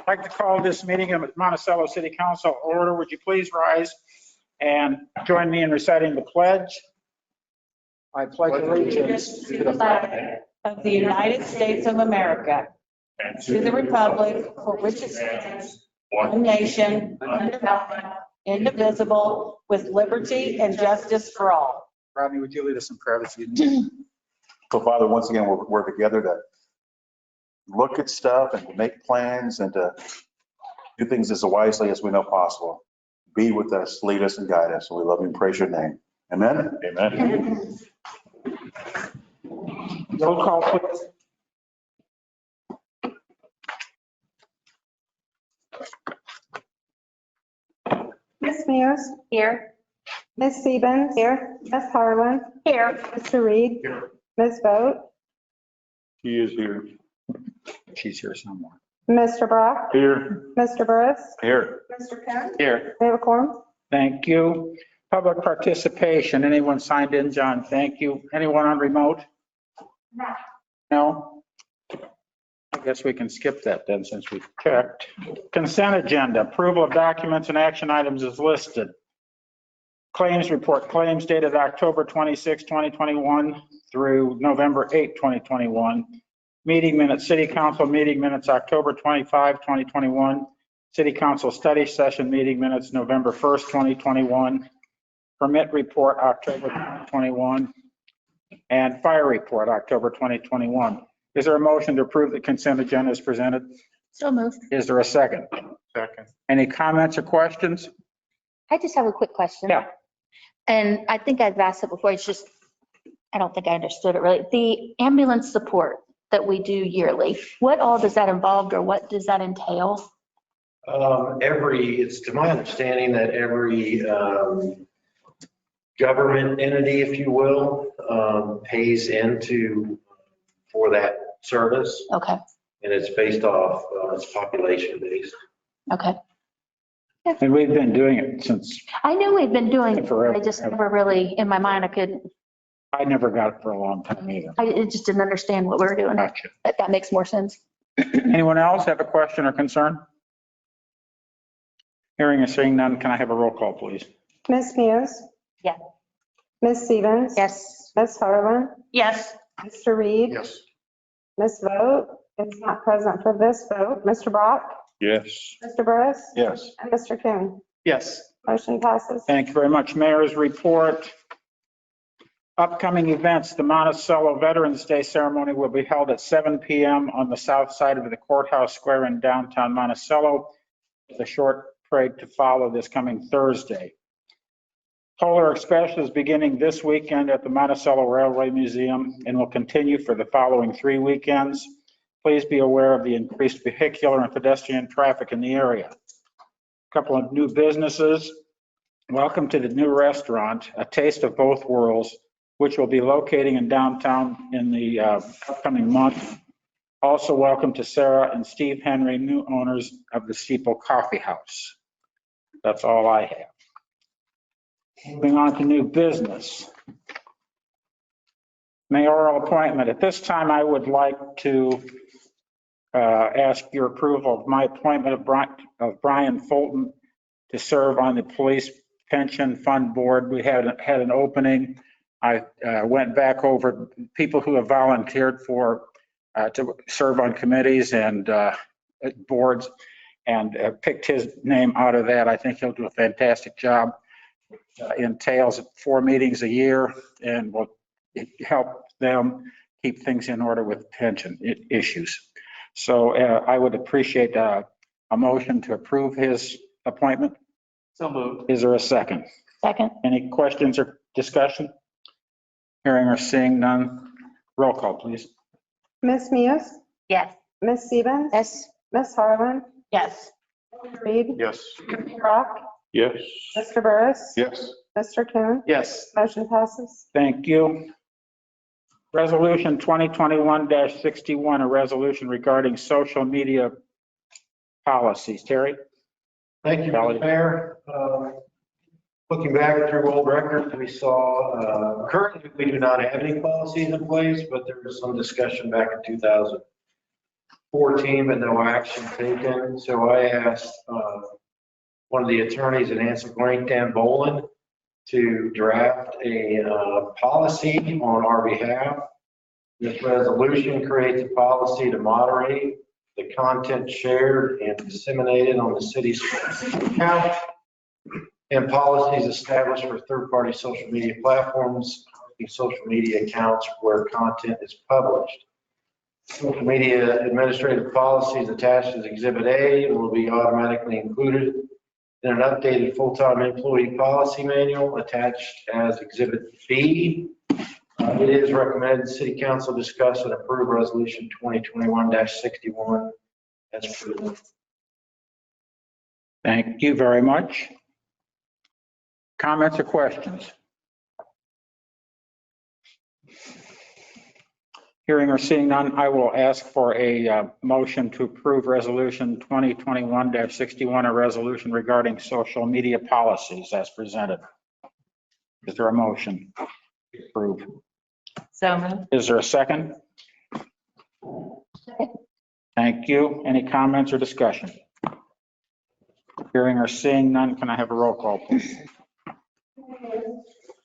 I'd like to call this meeting of Monticello City Council order. Would you please rise and join me in reciting the pledge? I pledge allegiance to the flag of the United States of America and to the republic for which it stands, one nation, under God, indivisible, with liberty and justice for all. Rodney, would you lead us in prayer this evening? So Father, once again, we're together to look at stuff and to make plans and to do things as wisely as we know possible. Be with us, lead us, and guide us. And we love you and praise your name. Amen? Amen. Roll call, please. Ms. Muse? Here. Ms. Stevens? Here. Ms. Harlan? Here. Mr. Reed? Here. Ms. Vogt? He is here. She's here somewhere. Mr. Brock? Here. Mr. Burris? Here. Mr. Coon? Here. We have a quorum? Thank you. Public participation. Anyone signed in, John? Thank you. Anyone on remote? No? I guess we can skip that then since we've checked. Consent agenda. Approval of documents and action items is listed. Claims report. Claims dated October 26, 2021 through November 8, 2021. Meeting minutes. City Council meeting minutes October 25, 2021. City Council study session meeting minutes November 1st, 2021. Permit report October 2021. And fire report October 2021. Is there a motion to approve the consent agenda as presented? So moved. Is there a second? Second. Any comments or questions? I just have a quick question. Yeah. And I think I've asked it before. It's just, I don't think I understood it really. The ambulance support that we do yearly, what all does that involve or what does that entail? It's to my understanding that every government entity, if you will, pays into for that service, Okay, and it's based off, it's population based. okay. And we've been doing it since, I knew we'd been doing it, Forever. I just never really, in my mind, I couldn't, I never got it for a long time either. I just didn't understand what we were doing. Gotcha. But that makes more sense. Anyone else have a question or concern? Hearing and seeing none, can I have a roll call, please? Ms. Muse? Yeah. Ms. Stevens? Yes. Ms. Harlan? Yes. Mr. Reed? Yes. Ms. Vogt is not present for this vote. Mr. Brock? Yes. Mr. Burris? Yes. And Mr. Coon? Yes. Motion passes. Thank you very much. Mayor's report. Upcoming events, the Monticello Veterans Day ceremony will be held at 7 p.m. on the south side of the courthouse square in downtown Monticello. With a short parade to follow this coming Thursday. Polar Express is beginning this weekend at the Monticello Railway Museum and will continue for the following 3 weekends. Please be aware of the increased vehicular and pedestrian traffic in the area. A couple of new businesses. Welcome to the new restaurant, A Taste of Both Worlds, which will be locating in downtown in the upcoming month. Also welcome to Sarah and Steve Henry, new owners of the Steeple Coffee House. That's all I have. Moving on to new business. Mayoral appointment. At this time, I would like to ask your approval of my appointment of Brian Fulton to serve on the Police Pension Fund Board. We had an opening. I went back over people who have volunteered to serve on committees and boards and picked his name out of that. I think he'll do a fantastic job. Entails 4 meetings a year and will help them keep things in order with pension issues. So I would appreciate a motion to approve his appointment. So moved. Is there a second? Second. Any questions or discussion? Hearing or seeing none. Roll call, please. Ms. Muse? Yes. Ms. Stevens? Yes. Ms. Harlan? Yes. Mr. Reed? Yes. Mr. Brock? Yes. Mr. Burris? Yes. Mr. Coon? Yes. Motion passes. Thank you. Resolution 2021-61, a resolution regarding social media policies. Terry? Thank you, Mr. Mayor. Looking back through old records, we saw, currently we do not have any policies in place, but there was some discussion back in 14, but no action taken. So I asked one of the attorneys at Ansel Blank, Dan Boland, to draft a policy on our behalf. This resolution creates a policy to moderate the content shared and disseminated on the city's account, and policies established for third-party social media platforms, social media accounts where content is published. Social media administrative policies attached as Exhibit A will be automatically included in an updated full-time employee policy manual attached as Exhibit B. It is recommended the City Council discuss and approve Resolution 2021-61 as presented. Thank you very much. Comments or questions? Hearing or seeing none, I will ask for a motion to approve Resolution 2021-61, a resolution regarding social media policies as presented. Is there a motion to approve? So moved. Is there a second? Thank you. Any comments or discussion? Hearing or seeing none, can I have a roll call, please?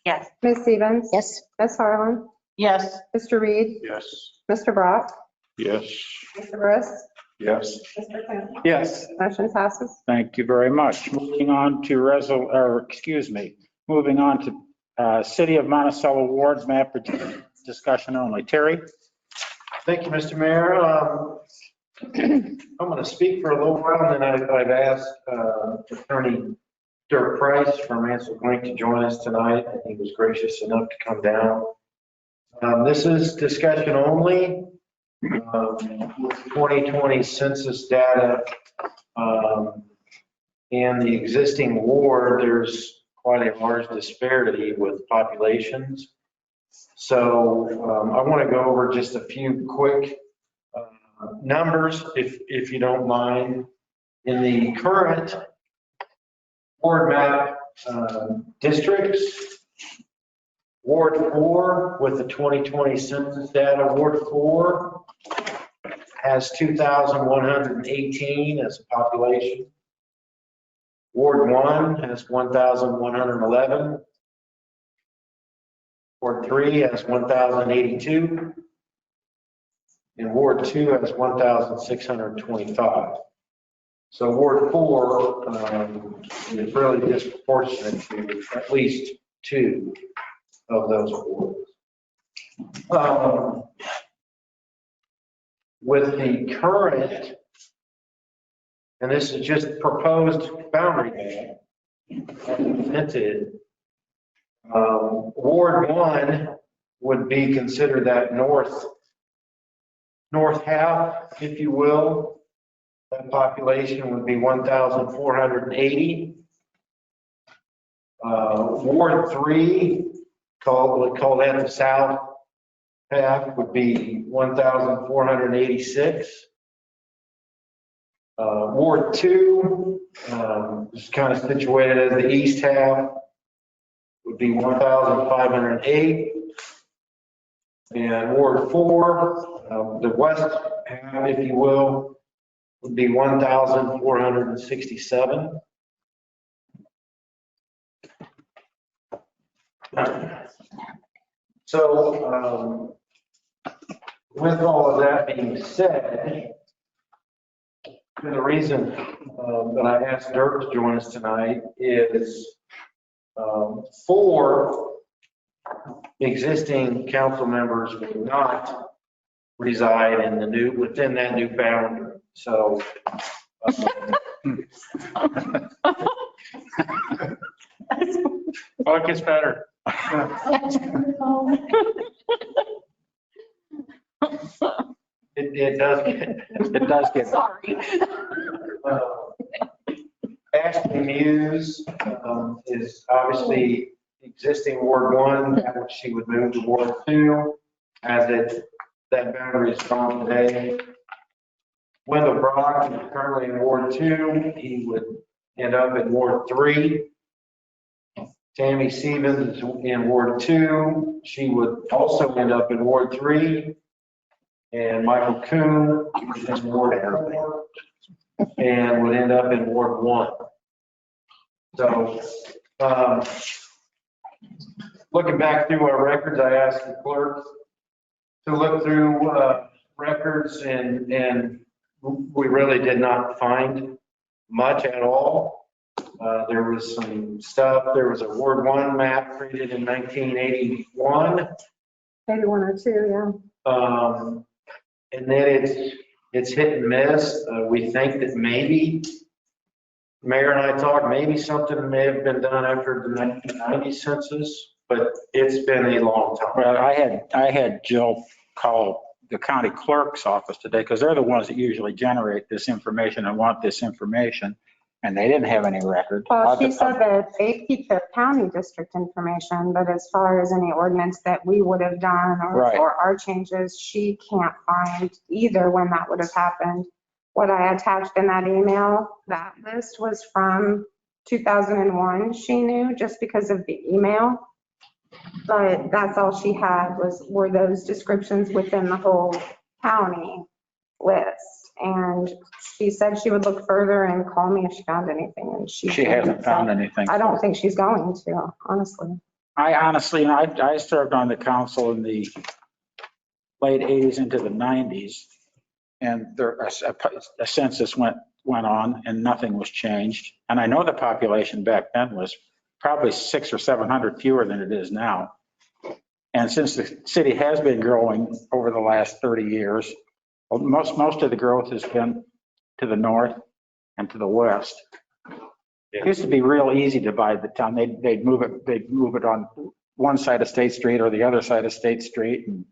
Yes. Ms. Stevens? Yes. Ms. Harlan? Yes. Mr. Reed? Yes. Mr. Brock? Yes. Mr. Briss? Yes. Mr. Coon? Yes. Motion passes. Thank you very much. Moving on to moving on to City of Monticello Ward map discussion only. Terry? Thank you, Mr. Mayor. I'm going to speak for a little while, and then I've asked Attorney Dirk Price from Ansel Blank to join us tonight, and he was gracious enough to come down. This is discussion only. With 2020 census data and the existing ward, there's quite a large disparity with populations. So I want to go over just a few quick numbers, if you don't mind. In the current ward map districts, Ward 4 with the 2020 census data, Ward 4 has 2,118 as a population. Ward 1 has 1,111. Ward 3 has 1,082. And Ward 2 has 1,625. So Ward 4 is really disproportionate to at least 2 of those wards. With the current, and this is just proposed boundary map, presented, Ward 1 would be considered that north half, if you will. That population would be 1,480. Ward 3, we call that the south half, would be 1,486. Ward 2 is kind of situated as the east half, would be 1,508. And Ward 4, the west half, if you will, would be 1,467. So with all of that being said, the reason that I asked Dirk to join us tonight is 4 existing council members will not reside in the within that new boundary. So Oh, it gets better. it does get Sorry. Ashley Muse is obviously existing Ward 1, which she would move to Ward 2 as that boundary is gone today. Wendell Brock is currently in Ward 2. He would end up in Ward 3. Tammy Stevens is in Ward 2. She would also end up in Ward 3. and Michael Kuhn in Ward 4, and would end up in Ward 1. So, looking back through our records, I asked the clerk to look through records, and we really did not find much at all. There was some stuff, there was a Ward 1 map created in 1981. 8102, And then it's hit and miss. We think that maybe, Mayor and I talked, maybe something may have been done after the 1990 census, but it's been a long time. Well, I had Jill call the county clerk's office today because they're the ones that usually generate this information and want this information, and they didn't have any record. Well, she said that they keep their county district information, but as far as any ordinance that we would have done Right. or our changes, she can't find either when that would have happened. What I attached in that email, that list was from 2001, she knew, just because of the email. But that's all she had were those descriptions within the whole county list. And she said she would look further and call me if she found anything, and she hasn't found anything. I don't think she's going to, honestly. I honestly, I served on the council in the late 80s into the 90s, and there, a census went on and nothing was changed. And I know the population back then was probably 600 or 700 fewer than it is now. And since the city has been growing over the last 30 years, most of the growth has been to the north and to the west. It used to be real easy to buy the town. They'd move it on one side of State Street or the other side of State Street. And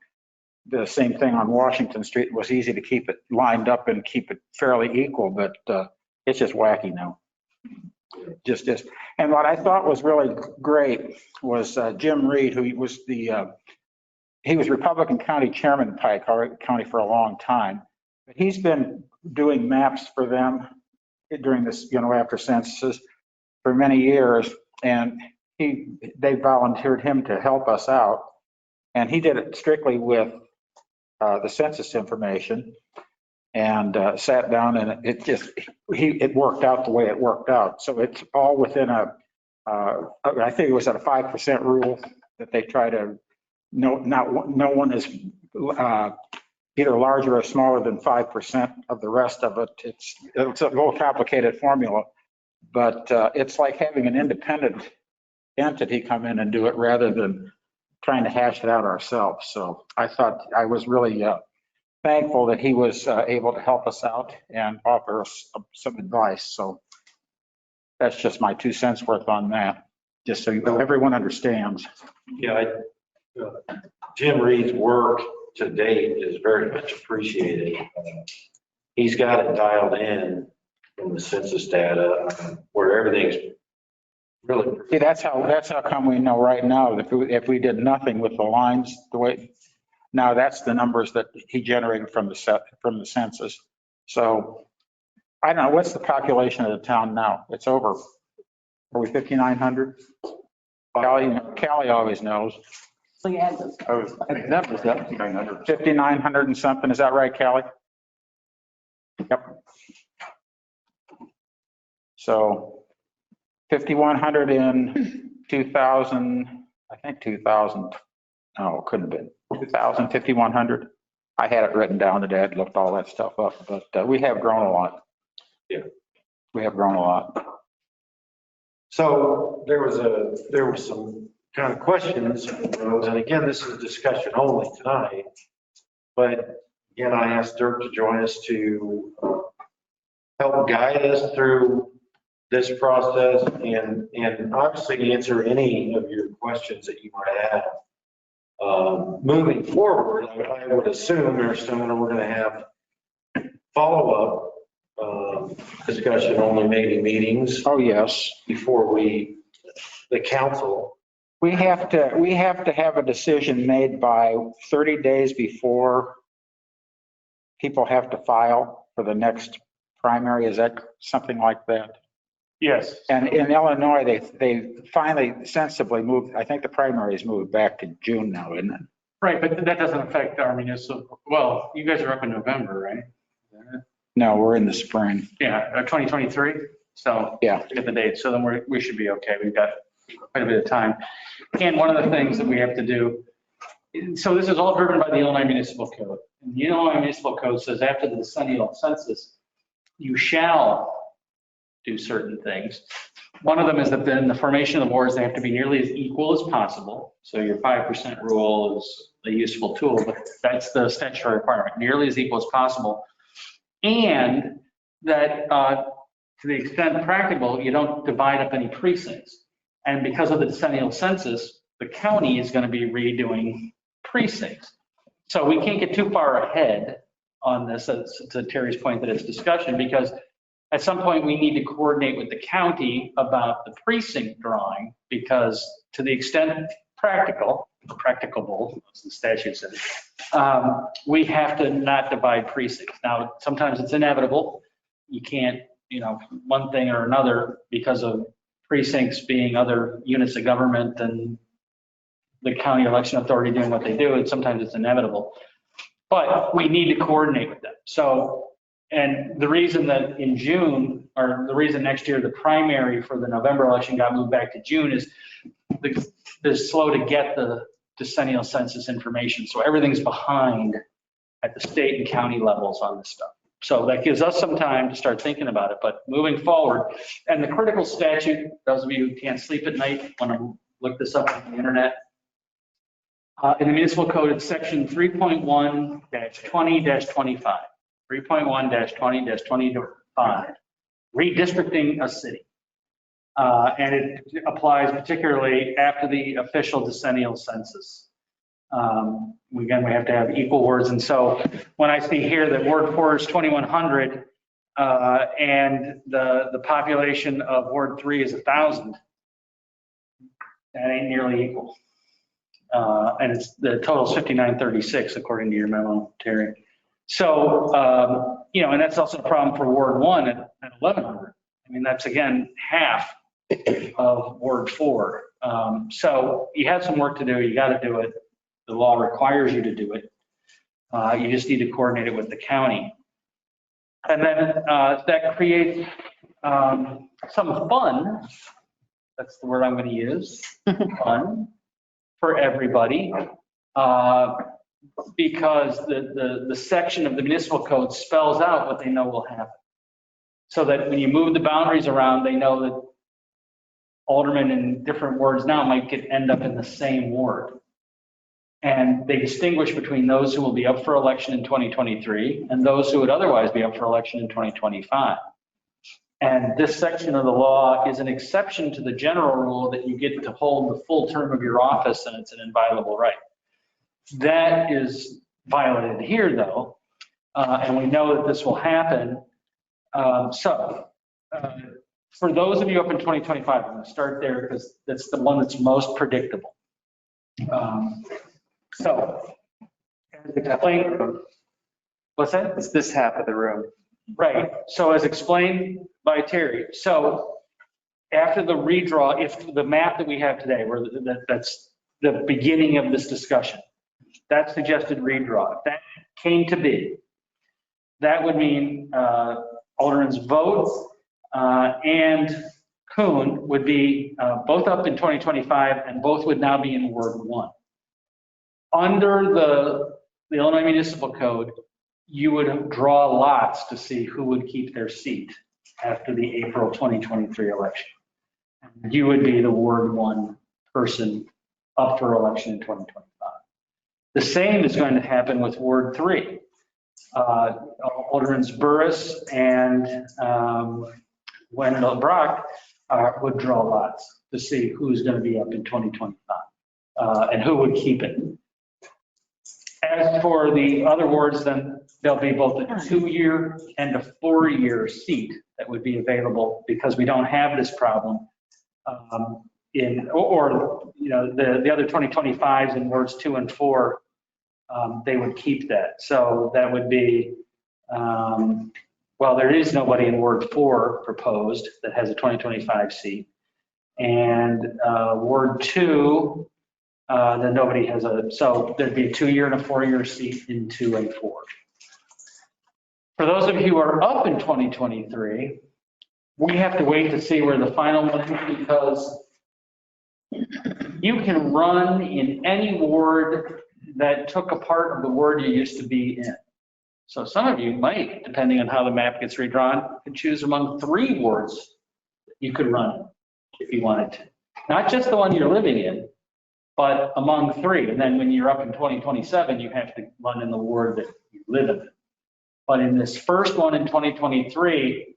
the same thing on Washington Street. It was easy to keep it lined up and keep it fairly equal, but it's just wacky now. Just. And what I thought was really great was Jim Reed, who was he was Republican County Chairman in Pike County for a long time. But he's been doing maps for them during this, after censuses for many years. And they volunteered him to help us out. And he did it strictly with the census information, and sat down, and it worked out the way it worked out. So it's all within I think it was at a 5% rule that they try to, no one is either larger or smaller than 5% of the rest of it. It's a little complicated formula, but it's like having an independent entity come in and do it rather than trying to hash it out ourselves. So I thought I was really thankful that he was able to help us out and offer us some advice. So that's just my 2 cents worth on that, just so everyone understands. Yeah, Jim Reed's work to date is very much appreciated. He's got it dialed in from the census data where everything's really. See, that's how come we know right now that if we did nothing with the lines the way, now that's the numbers that he generated from the census. So I don't know, what's the population of the town now? It's over, are we 5,900? Callie always knows. So you had this. That was 5,900. 5,900 and something, is that right, Callie? Yep. So 5,100 in 2000, I think 2000, no, it couldn't have been. 2000, 5,100. I had it written down today. I looked all that stuff up, but we have grown a lot. Yeah. We have grown a lot. So there was some kind of questions, and again, this is discussion only tonight. But again, I asked Dirk to join us to help guide us through this process and obviously answer any of your questions that you might have. Moving forward, I would assume, Mayor Stone, we're going to have follow-up discussion only, maybe meetings Oh, yes. before the council. We have to have a decision made by 30 days before people have to file for the next primary. Is that something like that? Yes. And in Illinois, they finally sensibly moved, I think the primaries moved back to June now, isn't it? Right, but that doesn't affect our municipal, well, you guys are up in November, right? No, we're in the spring. Yeah, 2023, so. Yeah. Get the date, so then we should be okay, we've got quite a bit of time. And one of the things that we have to do, so this is all driven by the Illinois Municipal Code. And the Illinois Municipal Code says after the decennial census, you shall do certain things. One of them is that then the formation of the wards, they have to be nearly as equal as possible. So your 5% rule is a useful tool, but that's the statutory requirement, nearly as equal as possible. And that to the extent practical, you don't divide up any precincts. And because of the decennial census, the county is going to be redoing precincts. So we can't get too far ahead on this, to Terry's point that it's discussion, because at some point we need to coordinate with the county about the precinct drawing, because to the extent practicable, as the statute says, we have to not divide precincts. Now, sometimes it's inevitable. You can't, one thing or another because of precincts being other units of government and the county election authority doing what they do, and sometimes it's inevitable. But we need to coordinate with them. So, and the reason that in June, or the reason next year the primary for the November election got moved back to June is they're slow to get the decennial census information. So everything's behind at the state and county levels on this stuff. So that gives us some time to start thinking about it. But moving forward, and the critical statute, those of you who can't sleep at night, when I look this up on the internet, in the municipal code, it's section 3.1-20-25. 3.1-20-25, redistricting a city. And it applies particularly after the official decennial census. Again, we have to have equal wards. And so when I see here that Ward 4 is 2,100 and the population of Ward 3 is 1,000, that ain't nearly equal. And it's the total is 5,936 according to your memo, Terry. So, and that's also a problem for Ward 1 at 1,100. I mean, that's again half of Ward 4. So you have some work to do. You got to do it. The law requires you to do it. You just need to coordinate it with the county. And then that creates some fun. That's the word I'm going to use. Fun for everybody. Because the section of the municipal code spells out what they know will happen. So that when you move the boundaries around, they know that aldermen in different wards now might end up in the same ward. And they distinguish between those who will be up for election in 2023 and those who would otherwise be up for election in 2025. And this section of the law is an exception to the general rule that you get to hold the full term of your office and it's an inviolable right. That is violated here, though, and we know that this will happen. For those of you up in 2025, I'm going to start there because that's the one that's most predictable. As explained, what's that? It's this half of the room. Right. So as explained by Terry, so after the redraw, if the map that we have today, where that's the beginning of this discussion, that suggested redraw, if that came to be, that would mean Alderman's vote and Kuhn would be both up in 2025 and both would now be in Ward 1. Under the Illinois Municipal Code, you would draw lots to see who would keep their seat after the April 2023 election. You would be the Ward 1 person up for election in 2025. The same is going to happen with Ward 3. Aldermans Burris and Wendell Brock would draw lots to see who's going to be up in 2025 and who would keep it. As for the other wards, then there'll be both a 2-year and a 4-year seat that would be available because we don't have this problem the other 2025s in wards 2 and 4, they would keep that. So that would be, there is nobody in Ward 4 proposed that has a 2025 seat. And Ward 2, then nobody has so there'd be a 2-year and a 4-year seat in 2 and 4. For those of you who are up in 2023, we have to wait to see where the final one is, because you can run in any ward that took a part of the ward you used to be in. So some of you might, depending on how the map gets redrawn, could choose among 3 wards that you could run if you wanted to. Not just the one you're living in, but among 3. And then when you're up in 2027, you have to run in the ward that you live in. But in this first one in 2023,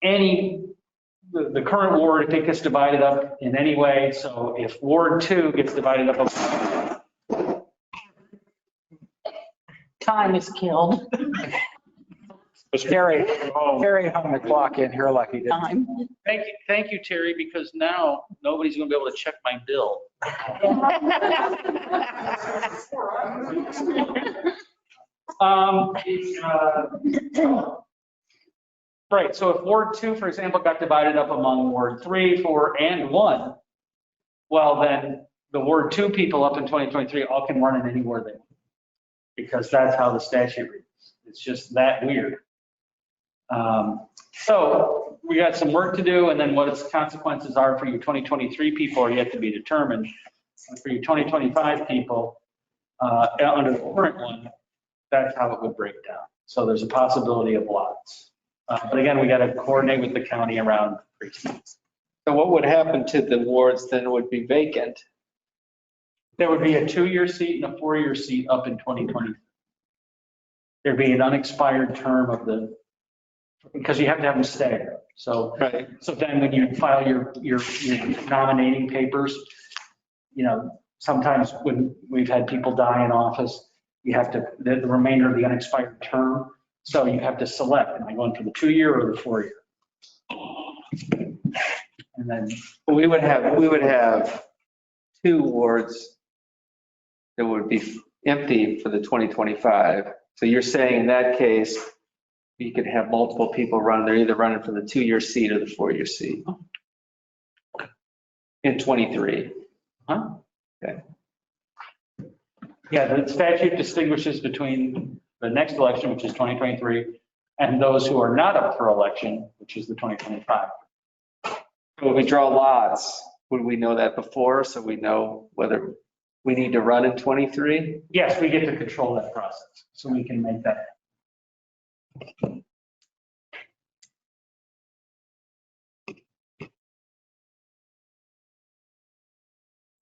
the current ward, if it gets divided up in any way, so if Ward 2 gets divided up. Time is killed. Terry hung the clock in here like he did. Time. Thank you, Terry, because now nobody's going to be able to check my bill. Right, so if Ward 2, for example, got divided up among Ward 3, 4, and 1, well, then the Ward 2 people up in 2023 all can run in any ward they want, because that's how the statute reads. It's just that weird. So we got some work to do, and then what its consequences are for your 2023 people are yet to be determined. And for your 2025 people, under the current one, that's how it would break down. So there's a possibility of lots. But again, we got to coordinate with the county around precincts. So what would happen to the wards then would be vacant? There would be a 2-year seat and a 4-year seat up in 2020. There'd be an unexpired term of because you have to have them staggered. So, Right. so then when you file your nominating papers, sometimes when we've had people die in office, you have to, the remainder of the unexpired term. So you have to select, am I going for the 2-year or the 4-year? And then We would have 2 wards that would be empty for the 2025. So you're saying in that case, you could have multiple people run, they're either running for the 2-year seat or the 4-year seat. In 23. Huh? Okay. Yeah, the statute distinguishes between the next election, which is 2023, and those who are not up for election, which is the 2025. When we draw lots, would we know that before? So we know whether we need to run in 23? Yes, we get to control that process, so we can make that.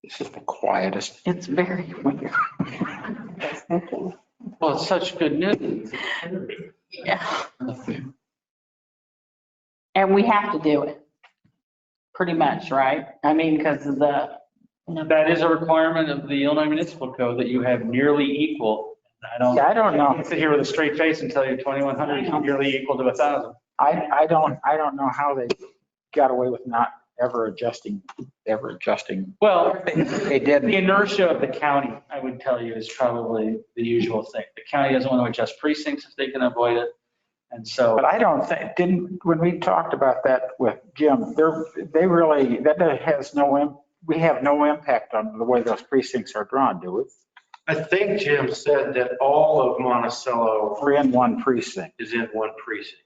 This is the quietest. It's very weird. Well, it's such good news. Yeah. And we have to do it. Pretty much, right? I mean, because of That is a requirement of the Illinois Municipal Code that you have nearly equal. I don't know. sit here with a straight face and tell you 2,100 is nearly equal to 1,000. I don't know how they got away with not ever adjusting. Well, They did. the inertia of the county, I would tell you, is probably the usual thing. The county doesn't want to adjust precincts if they can avoid it. And so, But I don't think, when we talked about that with Jim, that has we have no impact on the way those precincts are drawn, do we? I think Jim said that all of Monticello We're in one precinct. is in one precinct.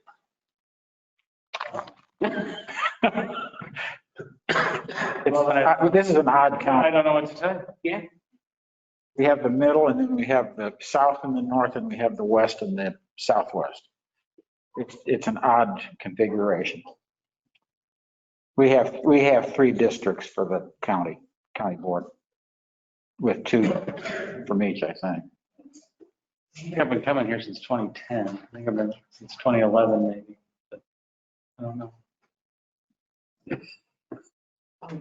This is an odd I county. don't know what to say. Yeah. We have the middle, and then we have the south and the north, and we have the west and the southwest. It's an odd configuration. We have 3 districts for the county board, with 2 from each, I think. I've been coming here since 2010. I think I've been since 2011, maybe. But I don't know.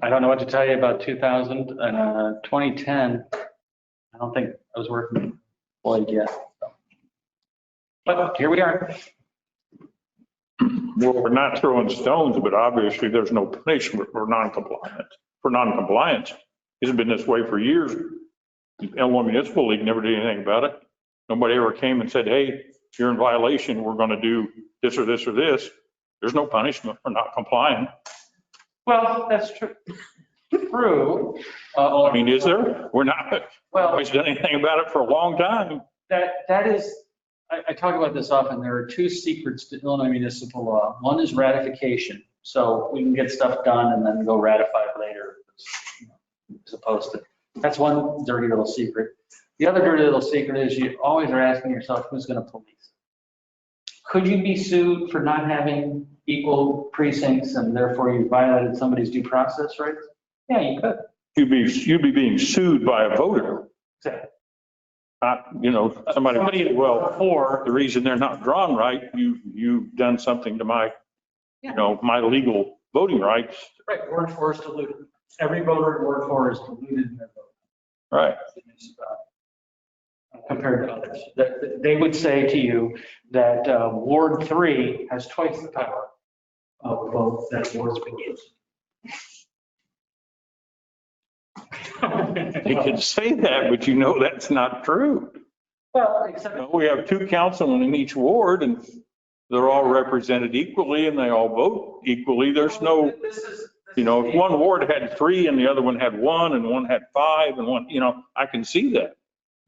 I don't know what to tell you about 2000 and 2010. I don't think I was working employed yet. So. But here we are. Well, we're not throwing stones, but obviously there's no punishment for non-compliance. It's been this way for years. The Illinois Municipal League never did anything about it. Nobody ever came and said, hey, you're in violation. We're going to do this or this or this. There's no punishment for not complying. Well, that's true. true. I mean, is there? We're not, Well, nobody's done anything about it for a long time. that is, I talk about this often. There are two secrets to Illinois municipal law. One is ratification. So we can get stuff done and then go ratify it later, as opposed to, that's one dirty little secret. The other dirty little secret is you always are asking yourself, who's going to police? Could you be sued for not having equal precincts and therefore you violated somebody's due process rights? Yeah, you could. You'd be being sued by a voter, Exactly. not, somebody, well, For, the reason they're not drawn right, you've done something to my, my legal voting rights. right, Ward 4 is diluted. Every voter in Ward 4 is diluted in their vote. Right. Compared to others. They would say to you that Ward 3 has twice the power of vote that Ward 3 gives. You can say that, but that's not true. Well, except. We have two councilmen in each ward and they're all represented equally and they all vote equally. There's no, if one ward had 3 and the other one had 1 and one had 5 and one, I can see that.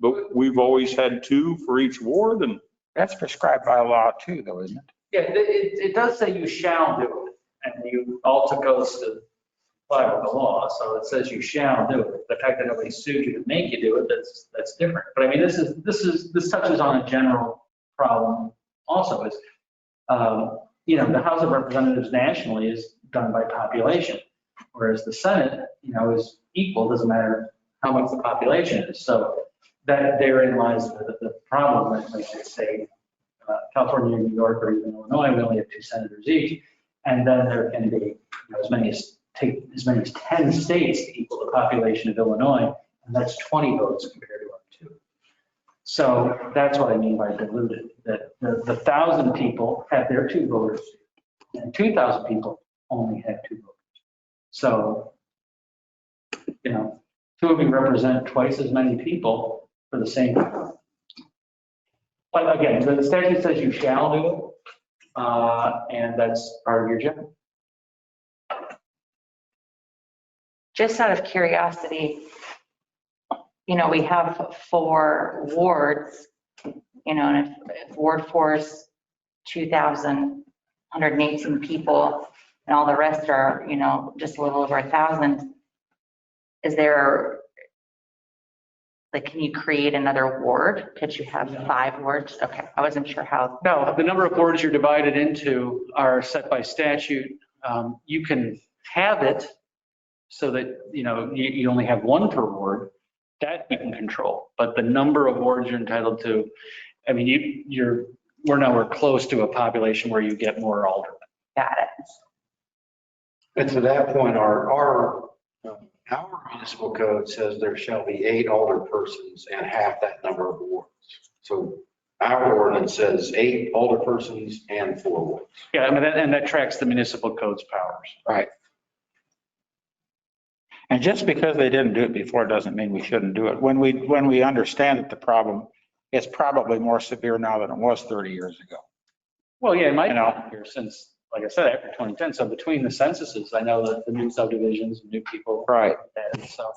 But we've always had 2 for each ward and. That's prescribed by law too, though, isn't it? Yeah, it does say you shall do it, and you also goes to comply with the law, so it says you shall do it. The fact that nobody sued you to make you do it, that's different. But I mean, this touches on a general problem also is, the House of Representatives nationally is done by population, whereas the Senate, is equal, doesn't matter how much the population is. So that therein lies the problem, like they say, California, New York, or even Illinois, we only have 2 senators each. And then there can be as many as 10 states to equal the population of Illinois, and that's 20 votes compared to our 2. So that's what I mean by diluted, that the 1,000 people have their 2 voters, and 2,000 people only have 2 voters. So, 2 of you represent twice as many people for the same. But again, the statute says you shall do it, and that's part of your job. Just out of curiosity, we have 4 wards, and if Ward 4 is 2,118 people and all the rest are, just a little over 1,000, is there, can you create another ward? Could you have 5 wards? Okay, I wasn't sure how. No, the number of wards you're divided into are set by statute. You can have it so that, you only have 1 per ward, that you can control. But the number of wards you're entitled to, I mean, we're nowhere close to a population where you get more aldermen. Got it. And to that point, our municipal code says there shall be 8 alderpersons and half that number of wards. So our ordinance says 8 alderpersons and 4 wards. Yeah, I mean, and that tracks the municipal code's powers. Right. And just because they didn't do it before doesn't mean we shouldn't do it. When we understand that the problem is probably more severe now than it was 30 years ago. Well, yeah, it might be here since, like I said, after 2010. So between the censuses, I know that the new subdivisions, new people. Right. So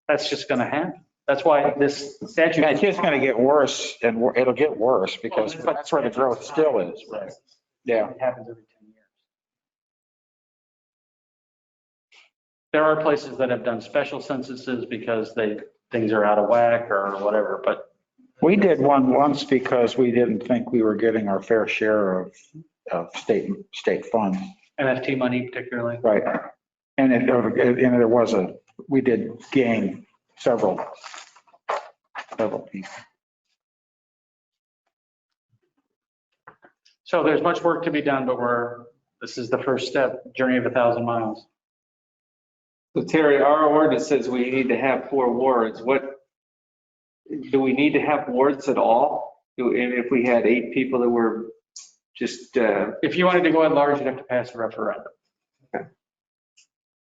that's just going to happen. That's why this statute. It's just going to get worse and it'll get worse because that's where the growth still is. Right. Yeah. It happens every 10 years. There are places that have done special censuses because things are out of whack or whatever, but. We did one once because we didn't think we were getting our fair share of state funds. NFT money particularly. Right. And we did gain several people. So there's much work to be done, but this is the first step, journey of 1,000 miles. So Terry, our ordinance says we need to have 4 wards. Do we need to have wards at all? And if we had 8 people that were just. If you wanted to go at large, you'd have to pass a referendum. Okay.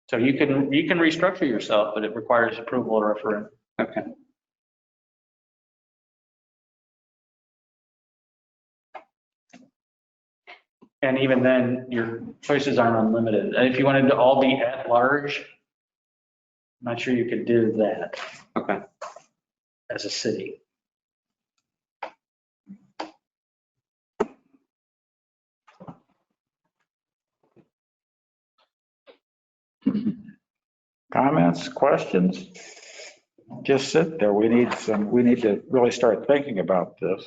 So you can restructure yourself, but it requires approval or referendum. Okay. And even then, your choices aren't unlimited. And if you wanted to all be at large, not sure you could do that Okay. as a city. Comments, questions? Just sit there. We need to really start thinking about this.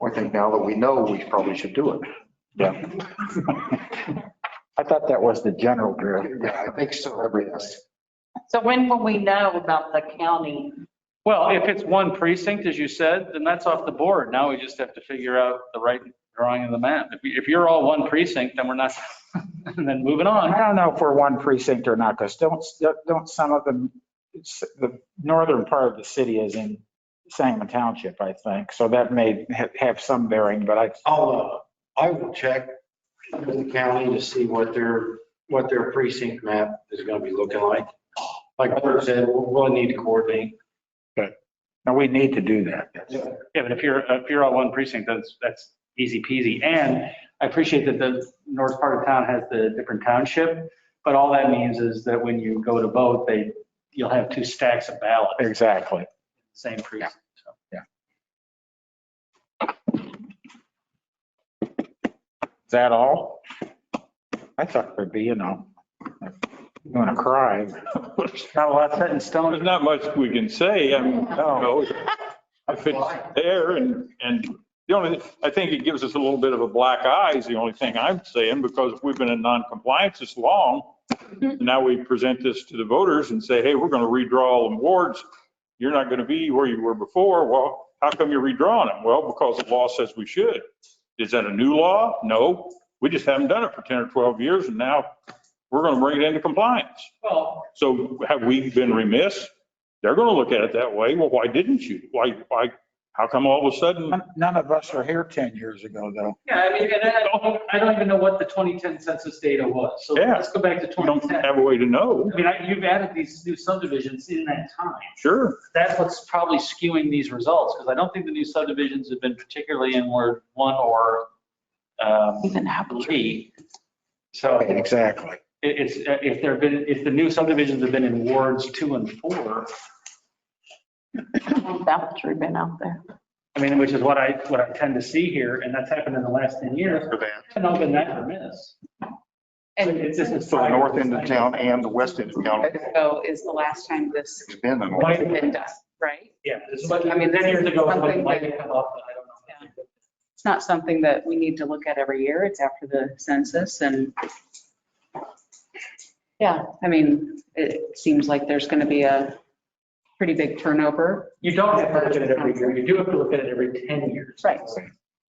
I think now that we know, we probably should do it. Yeah. I thought that was the general drill. Yeah, I think so. Yes. So when will we know about the county? Well, if it's one precinct, as you said, then that's off the board. Now we just have to figure out the right drawing of the map. If you're all one precinct, then we're not, and then moving on. I don't know if we're one precinct or not, because don't some of them, the northern part of the city is in Sangamon Township, I think. So that may have some bearing, but I will check with the county to see what their precinct map is going to be looking like. Like Bert said, we'll need to coordinate. no, we need to do that. Yeah, but if you're all one precinct, that's easy peasy. And I appreciate that the north part of town has the different township, but all that means is that when you go to vote, you'll have two stacks of ballots. Exactly. Same precinct. So. Is that all? I thought there'd be, I'm gonna cry. Not a lot set in stone. There's not much we can say. I mean, No. if it's there and the only, I think it gives us a little bit of a black eye is the only thing I'm saying, because we've been in non-compliance this long. Now we present this to the voters and say, hey, we're going to redraw all the wards. You're not going to be where you were before. Well, how come you're redrawing them? Well, because the law says we should. Is that a new law? No, we just haven't done it for 10 or 12 years, and now we're going to bring it into compliance. Well, So have we been remiss? They're going to look at it that way. Well, why didn't you? Why, how come all of a sudden? None of us were here 10 years ago, though. yeah, I mean, and I don't even know what the 2010 census data was. So Yeah. let's go back to We don't 2010. have a way to know. I mean, you've added these new subdivisions in that time. Sure. That's what's probably skewing these results, because I don't think the new subdivisions have been particularly in Ward 1 or Even 3. So Exactly. if the new subdivisions have been in Wards 2 and 4, That's been out there. I mean, which is what I tend to see here, and that's happened in the last 10 years. I've not been that remiss. And It's just. So the north end of town and the west end of town ago is the last time this has been in. Might has been done, right? Yeah, this is what, I mean, 10 years ago, it might have come up, but I don't know. It's not something that we need to look at every year. It's after the census and yeah, I mean, it seems like there's going to be a pretty big turnover. You don't have to look at it every year. You do have to look at it every 10 years. Right.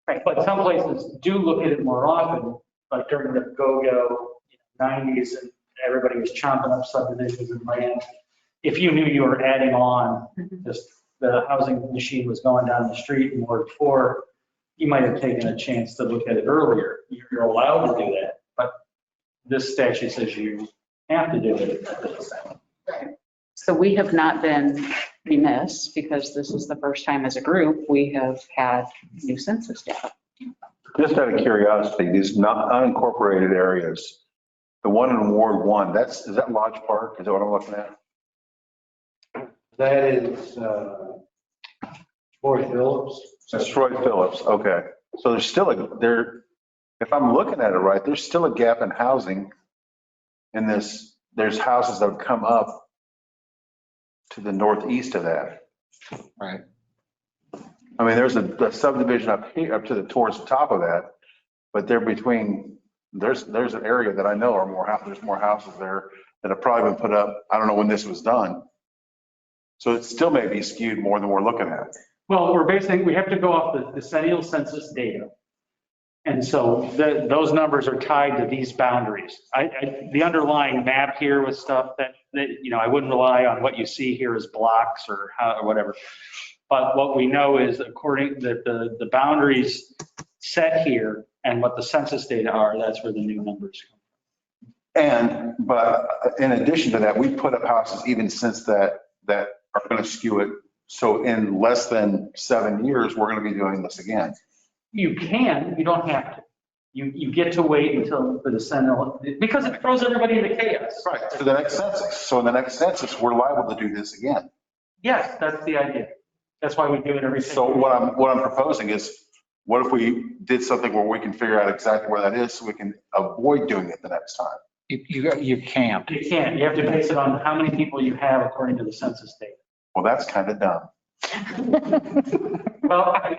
Right. But some places do look at it more often, like during the go-go 90s, and everybody was chomping up subdivisions and land. If you knew you were adding on, just the housing machine was going down the street in Ward 4, you might have taken a chance to look at it earlier. You're allowed to do that, but this statute says you have to do it at this time. So we have not been remiss because this is the first time as a group we have had new census data. Just out of curiosity, these not unincorporated areas, the one in Ward 1, is that Lodge Park? Is that what I'm looking at? That is Troy Phillips. That's Troy Phillips, okay. So there's still if I'm looking at it right, there's still a gap in housing in this. There's houses that have come up to the northeast of that. Right. I mean, there's a subdivision up here, towards the top of that, but they're between, there's an area that I know there's more houses there that have probably been put up. I don't know when this was done. So it still may be skewed more than we're looking at. Well, we have to go off the decennial census data. And so those numbers are tied to these boundaries. The underlying map here with stuff that, I wouldn't rely on what you see here as blocks or whatever. But what we know is according that the boundaries set here and what the census data are, that's where the new numbers come. But in addition to that, we put up houses even since that are going to skew it. So in less than 7 years, we're going to be doing this again. You can, you don't have to. You get to wait until the decennial, because it throws everybody into chaos. Right, to the next census. So in the next census, we're liable to do this again. Yes, that's the idea. That's why we do it every. So what I'm proposing is, what if we did something where we can figure out exactly where that is so we can avoid doing it the next time? You can't. You can't. You have to base it on how many people you have according to the census data. Well, that's kind of dumb. Well, I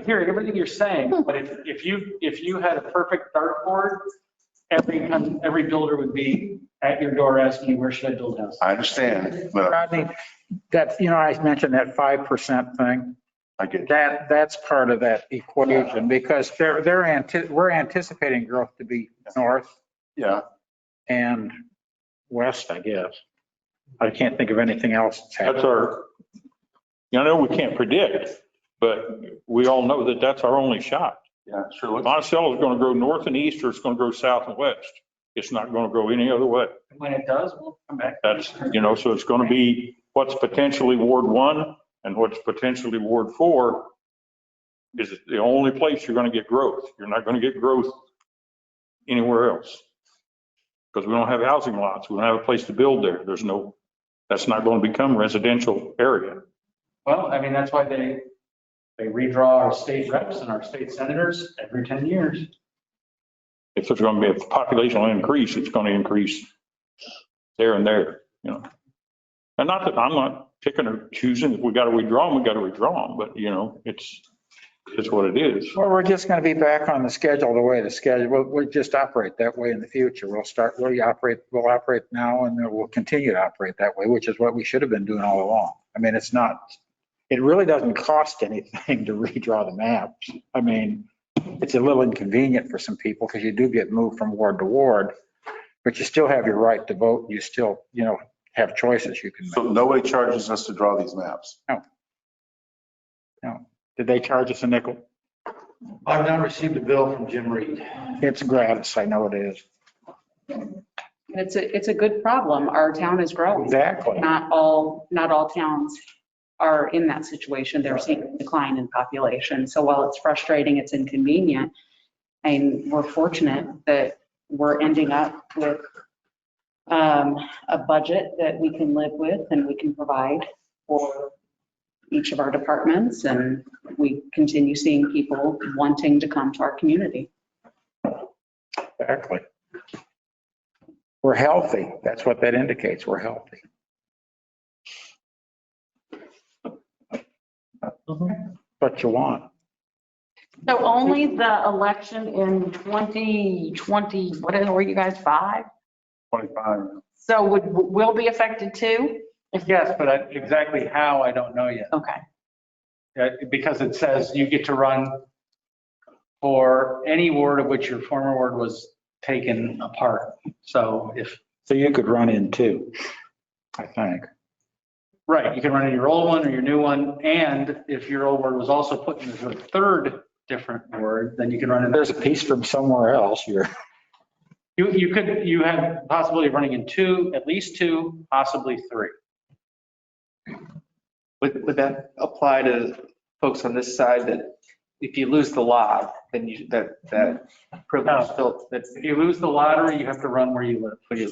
hear everything you're saying, but if you had a perfect dartboard, every builder would be at your door asking you, where should I build a house? I understand, but Rodney, that, I mentioned that 5% thing. I get that. That's part of that equation because we're anticipating growth to be north Yeah, and west, I guess. I can't think of anything else that's That's happening. I know we can't predict, but we all know that that's our only shot. yeah, sure looks. Monticello is going to grow north and east, or it's going to grow south and west. It's not going to grow any other way. When it does, we'll come back. That's, so it's going to be what's potentially Ward 1 and what's potentially Ward 4 is the only place you're going to get growth. You're not going to get growth anywhere else. Because we don't have housing lots. We don't have a place to build there. That's not going to become residential area. Well, I mean, that's why they redraw our state reps and our state senators every 10 years. If there's going to be a populational increase, it's going to increase there and there, And not that I'm not picking or choosing. If we got to redraw them, we got to redraw them. But, it's what it is. Well, we're just going to be back on the schedule the way the schedule, we'll just operate that way in the future. We'll operate now and then we'll continue to operate that way, which is what we should have been doing all along. I mean, it really doesn't cost anything to redraw the maps. I mean, it's a little inconvenient for some people because you do get moved from ward to ward, but you still have your right to vote. You still, have choices you can So make. nobody charges us to draw these maps. No. Did they charge us a nickel? I've not received a bill from Jim Reed. It's gratis. I know it is. It's a good problem. Our town is growing. Exactly. Not all towns are in that situation. They're seeing a decline in population. So while it's frustrating, it's inconvenient. And we're fortunate that we're ending up with a budget that we can live with and we can provide for each of our departments. And we continue seeing people wanting to come to our community. Exactly. We're healthy. That's what that indicates. We're healthy. What you want. So only the election in 2020, what were you guys, 5? 25. So will be affected too? Yes, but exactly how, I don't know yet. Okay. Because it says you get to run for any ward of which your former ward was taken apart. So you could run in too, I think. right, you can run in your old one or your new one. And if your old ward was also put into a third different ward, then you can run in. There's a piece from somewhere else. You have possibility of running in 2, at least 2, possibly 3. Would that apply to folks on this side that if you lose the lot, then that privilege still, that's. If you lose the lottery, you have to run where you live. Okay.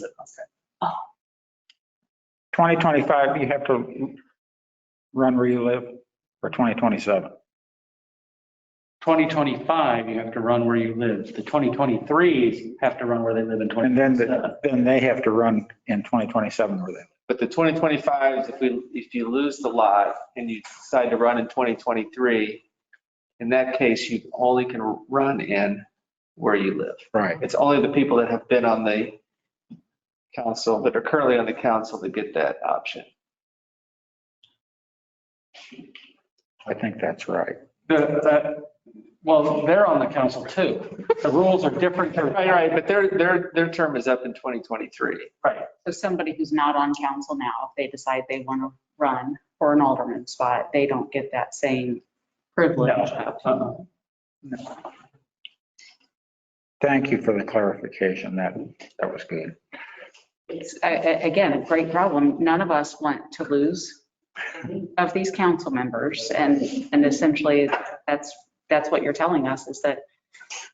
2025, you have to run where you live, or 2027. 2025, you have to run where you live. The 2023s have to run where they live in And then 2027. they have to run in 2027 where they live. But the 2025s, if you lose the lot and you decide to run in 2023, in that case, you only can run in where you live. Right. It's only the people that have been on the council, that are currently on the council, that get that option. I think that's right. Well, they're on the council too. The rules are different. Right, but their term is up in 2023. Right. So somebody who's not on council now, if they decide they want to run for an alderman spot, they don't get that same privilege. No. Thank you for the clarification. That was good. It's, again, a great problem. None of us want to lose of these council members. And essentially, that's what you're telling us, is that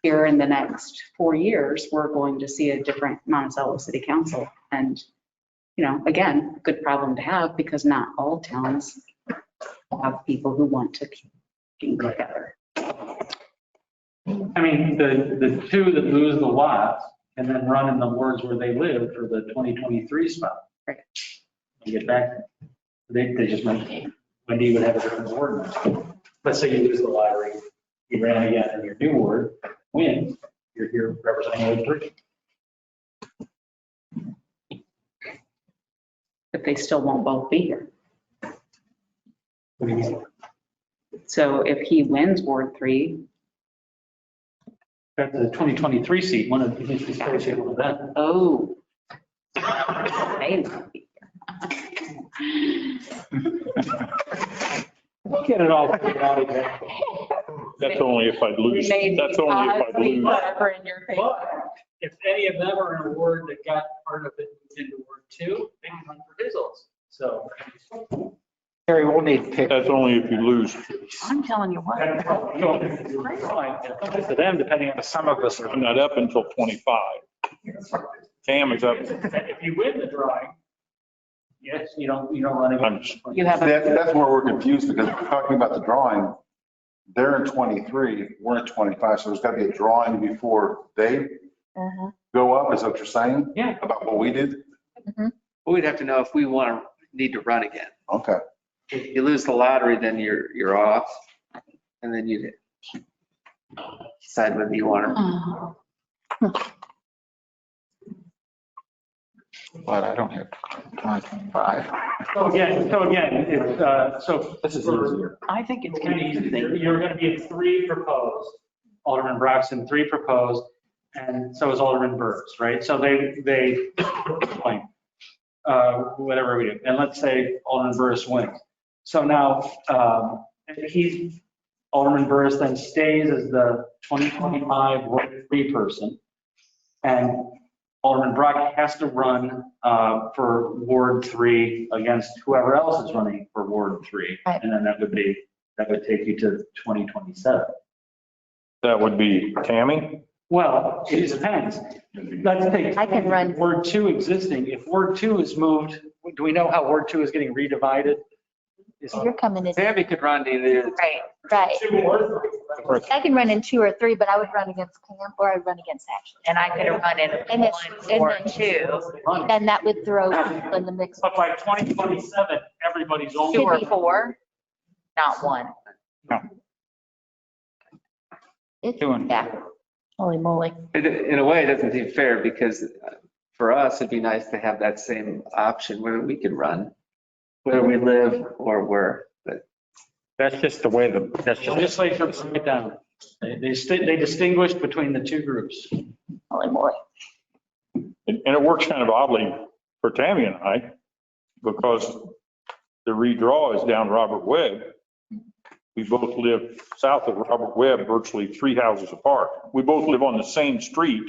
here in the next 4 years, we're going to see a different Monticello City Council. And, again, good problem to have because not all towns have people who want to keep together. I mean, the two that lose the lot and then run in the wards where they live for the 2023 spot. Right. And get back, they just might, Wendy would have a different ward. Let's say you lose the lottery, you ran again in your new ward, win, you're here representing Ward 3. But they still won't both be here. What do you mean? So if he wins Ward 3, At the 2023 seat, one of the things he's able to that. oh. They won't be Get it all figured out again. That's only if I'd lose. That's only if I'd lose. Whatever in your favor. But if any of them are in a ward that got part of it into Ward 2, they can run for his also. So. Terry, we'll need pick. That's only if you lose. I'm telling you what. It's to them, depending on Some of us are. I'm not up until 25. Cam is up. if you win the drawing, yes, you don't run I'm again. just- You have a, That's where we're confused because we're talking about the drawing. They're in 23, we're in 25, so there's got to be a drawing before they go up, is that what you're saying? Yeah. About what we did? We'd have to know if we need to run again. Okay. If you lose the lottery, then you're off. And then you decide whether you want to. But I don't have 25. So again, so. This is easier. I think it's It's kind of easy. You're going to be 3 proposed, Alderman Broxton, 3 proposed, and so is Alderman Burrs, right? So they whatever we do. And let's say Alderman Burrs wins. So now, Alderman Burrs then stays as the 2025 Ward 3 person. And Alderman Brock has to run for Ward 3 against whoever else is running for Ward 3. Right. And then that would take you to 2027. That would be Tammy. Well, it depends. Let's take. I can run. Ward 2 existing. If Ward 2 is moved, do we know how Ward 2 is getting redivided? You're coming in. Tammy could run either. Right. 2 or 3. I can run in 2 or 3, but I would run against Cam or I'd run against Ashley. And I could have run in And then- 1 or 2. And that would throw people in the mix. But by 2027, everybody's only. 2 or 4, not 1. It's, Doing. yeah. Holy moly. In a way, it doesn't seem fair because for us, it'd be nice to have that same option where we could run, where we live or where. But That's just the way that's just. Legislature broke it down. They distinguished between the 2 groups. Holy moly. And it works kind of oddly for Tammy and I because the redraw is down Robert Webb. We both live south of Robert Webb, virtually 3 houses apart. We both live on the same street,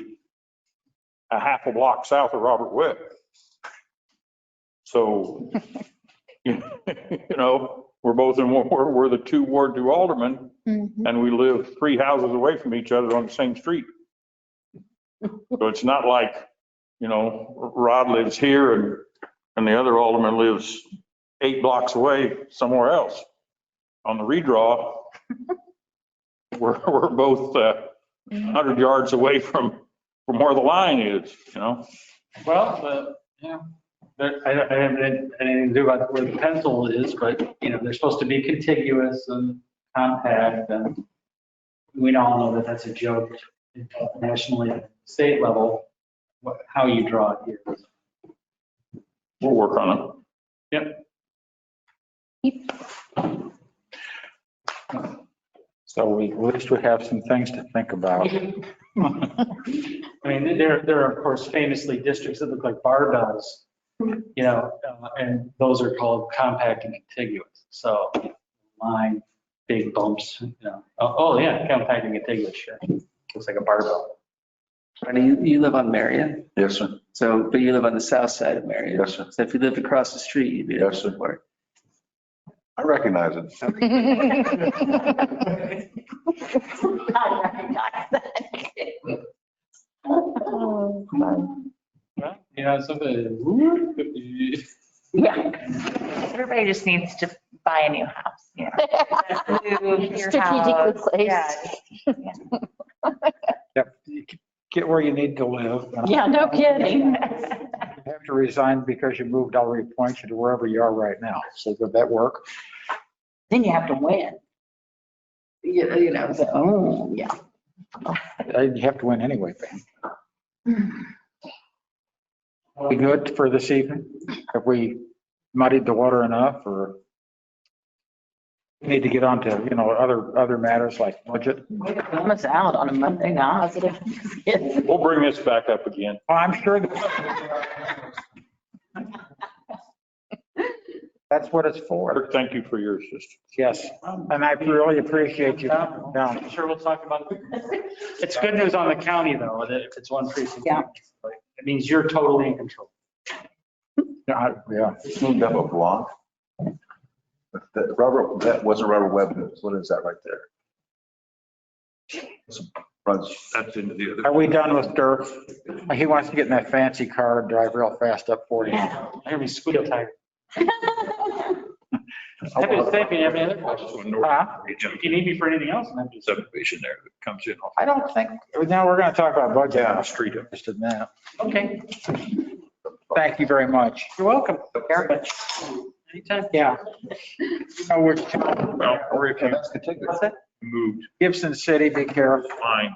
a half a block south of Robert Webb. So, you know, we're both in, we're the 2 Ward 2 aldermen, and we live 3 houses away from each other on the same street. So it's not like, you know, Rod lives here and the other alderman lives 8 blocks away somewhere else. On the redraw, we're both 100 yards away from where the line is, you know? Well, I haven't had anything to do about where the pencil is, but, you know, they're supposed to be contiguous and compact, and we all know that that's a joke nationally, at state level, how you draw it here. We'll work on it. Yep. So at least we have some things to think about. I mean, there are, of course, famously districts that look like barbells, you know, and those are called compact and contiguous. So line, big bumps, you know. Oh, yeah, compact and contiguous, sure. Looks like a barbell. Ronnie, you live on Marion, Yes, sir. so, but you live on the south side of Marion. Yes, sir. So if you lived across the street, you'd be able Yes, to sir. support. I recognize it. I recognize that. Oh, fun. Yeah, something. Yeah. Everybody just needs to buy a new house, you know. Move your Strategically house. placed. Yeah. Yep. Get where you need to live. Yeah, no kidding. You have to resign because you moved, I'll reappoint you to wherever you are right now. So would that work? Then you have to win. You know, so, oh, yeah. You have to win anyway, Ben. Are we good for this evening? Have we muddied the water enough, or we need to get on to, other matters like budget? I'm us out on a Monday night. Positive. We'll bring this back up again. Well, I'm sure that's what it's for. Thank you for your assistance. Yes, and I really appreciate you coming down. I'm sure we'll talk about it. It's good news on the county though, that if it's one precinct. Yeah. It means you're totally in control. Yeah, It's moved up a block. That rubber, that wasn't rubber web, what is that right there? Runs. That's into the other. are we done with Dirk? He wants to get in that fancy car and drive real fast up 40. Yeah. I'll be squeal tired. Happy to stay if you have any other questions. If you need me for anything else, I'm just. Subdivision there that comes in. I don't think, now we're going to talk about budget. Yeah, I'm street. interested in that. Okay, Thank you very much. you're welcome. Very much. Anytime. Yeah. Oh, we're Well, or if you That's contiguous. moved, Gibson City, be careful. fine.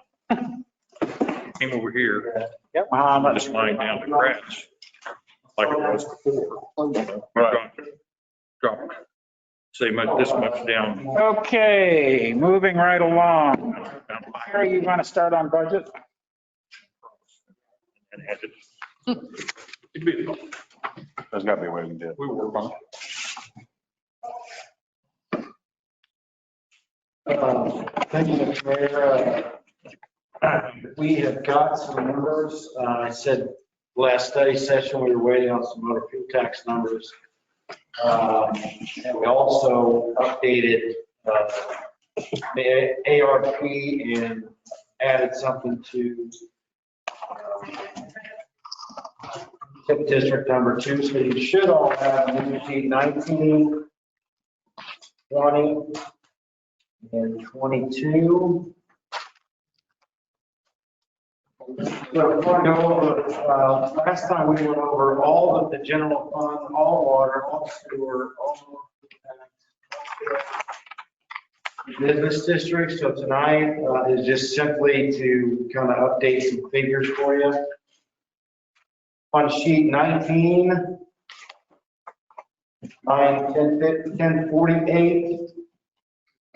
Came over here, Muhammad. just lying down the grass, like it was before. Drop, say this much down. Okay, moving right along. Are you going to start on budget? And had it. It'd be fun. There's got to be a way we can do it. We work on it. Thank you, Mr. Mayor. We have got some numbers. I said last study session, we were waiting on some motor fuel tax numbers. And we also updated the ARP and added something to tip district number 2. So you should all have new sheet 19, 20, and 22. So if I go over, last time we went over all of the general fund, all water, all sewer, all business districts. So tonight is just simply to kind of update some figures for you. On sheet 19, line 1048,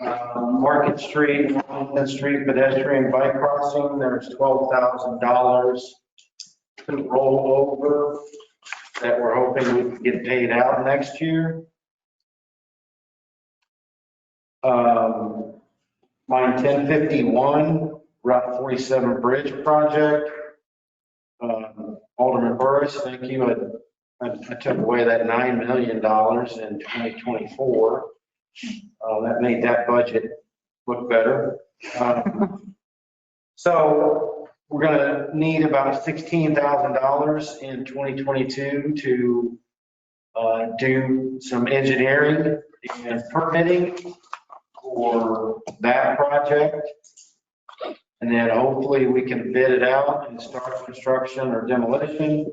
Market Street, Washington Street pedestrian bike crossing, there's $12,000 to roll over that we're hoping we can get paid out next year. Line 1051, Route 47 Bridge project. Alderman Burris, thank you. I took away that $9 million in 2024. That made that budget look better. So we're going to need about $16,000 in 2022 to do some engineering and permitting for that project. And then hopefully we can bid it out and start construction or demolition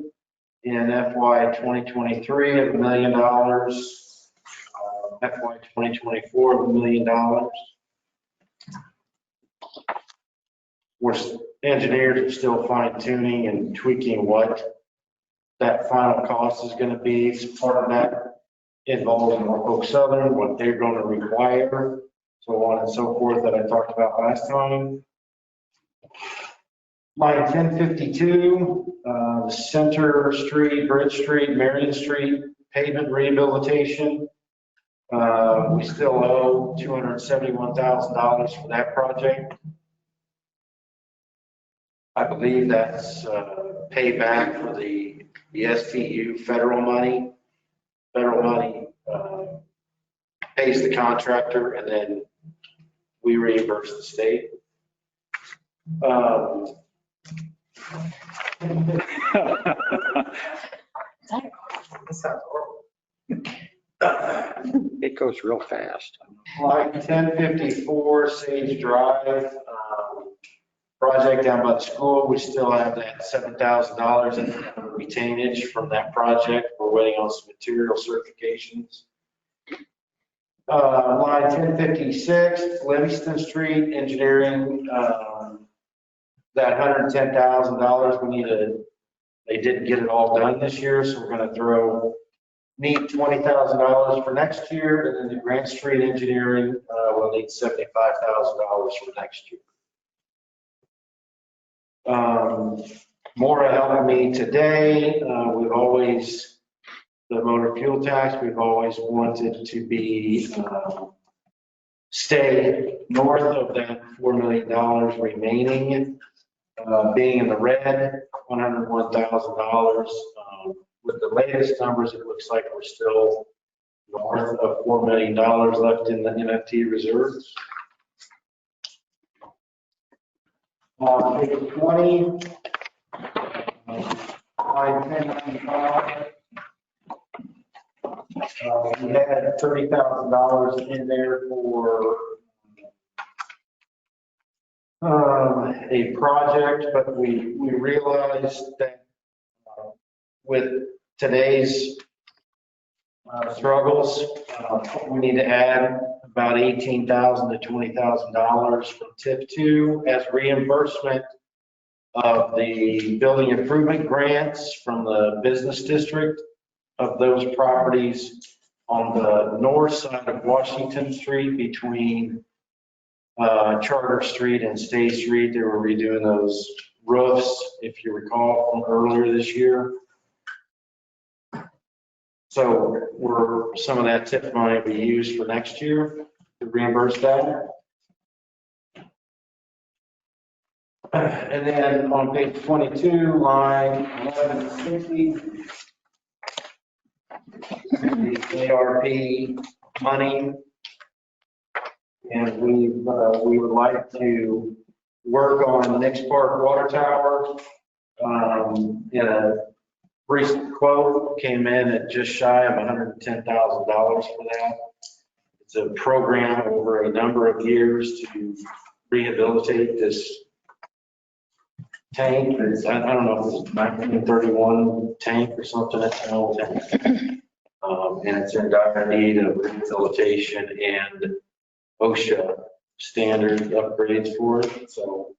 in FY 2023 of $1 million, FY 2024 of $1 million. Engineers are still fine tuning and tweaking what that final cost is going to be. So part of that involves Norfolk Southern, what they're going to require, so on and so forth that I talked about last time. Line 1052, Center Street, Bridge Street, Marion Street pavement rehabilitation. We still owe $271,000 for that project. I believe that's payback for the STU federal money. Federal money pays the contractor, and then we reimburse the state. It goes real fast. Line 1054 Sage Drive, project down by the school, we still have that $7,000 in retainage from that project. We're waiting on some material certifications. Line 1056, Livingston Street Engineering, that $110,000, they didn't get it all done this year, so we're gonna need $20,000 for next year, and then the Grant Street Engineering will need $75,000 for next year. Maura helped me today. The motor fuel tax, we've always wanted to be, stay north of that $4 million remaining, being in the red, $101,000. With the latest numbers, it looks like we're still north of $4 million left in the NFT reserves. Page 20, line 1095. We had $30,000 in there for a project, but we realized that with today's struggles, we need to add about $18,000 to $20,000 from tip 2 as reimbursement of the building improvement grants from the business district of those properties on the north side of Washington Street between Charter Street and State Street. They were redoing those roofs, if you recall, from earlier this year. So some of that tip money will be used for next year to reimburse that. And then on page 22, line 1160, the ARP money. And we would like to work on the Nix Park Water Tower. In a recent quote, came in at just shy of $110,000 for that. It's a program over a number of years to rehabilitate this tank. I don't know if it's 1931 tank or something. It's an old tank. And it's in dire need of rehabilitation and OSHA standard upgrades for it. So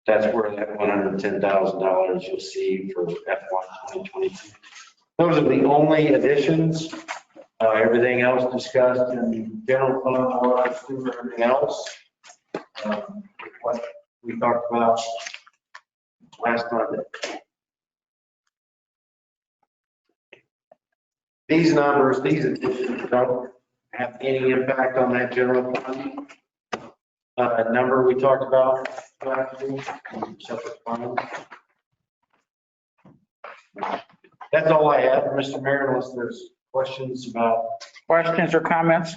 that's where that $110,000 you'll see for FY 2022. Those are the only additions. Everything else discussed in general fund, water, sewer, everything else. What we talked about last Monday. These numbers, these additions don't have any impact on that general fund number we talked about last week, separate funds. That's all I have, Mr. Mayor, unless there's questions about. Questions or comments?